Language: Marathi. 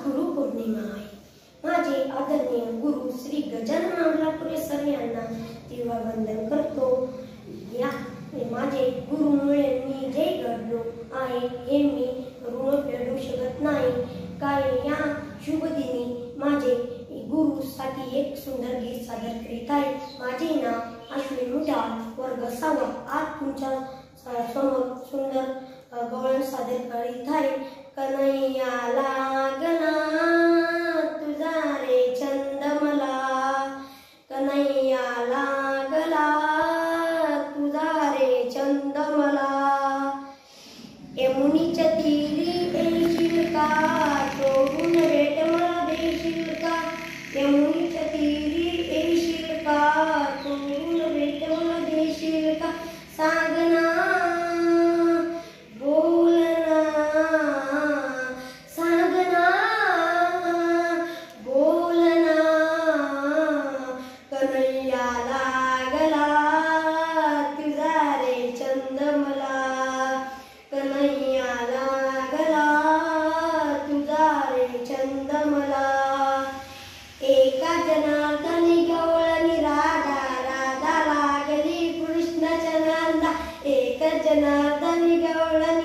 गुरुपौर्णिमा आहे। माझे आदरणीय गुरु श्री गजानन अमलापुरे सर यांना तेव्हा वंदन करतो। या माझे गुरुमुळे मी जे घडलो आहे हे मी ऋण फेडू शकत नाही। काय या शुभ दिनी माझे गुरुसाठी एक सुंदर गीत सादर करीत आहे। माझे नाव अश्विन मुठाळ, वर्ग 6 आज तुमच्या समोर सुंदर गवळण सादर करीत आहे। कन्हैया लागला तुझा रे छंद मला, कन्हैया लागला तुझा रे छंद मला। यमुनीच्या तीरी येशील का, शोभून भेट मला देशील का, यमुनीच्या तीरी येशील का, शोभून भेट मला देशील का। सांगना बोलना, सांगना बोलना, कन्हैया लागला तुझा रे छंद मला, कन्हैया लागला तुझा रे छंद मला। एका जनार्दनी गवळणी राधा, राधा लागली कृष्णाच्या नांदा, एक जनार्दनी गवळणी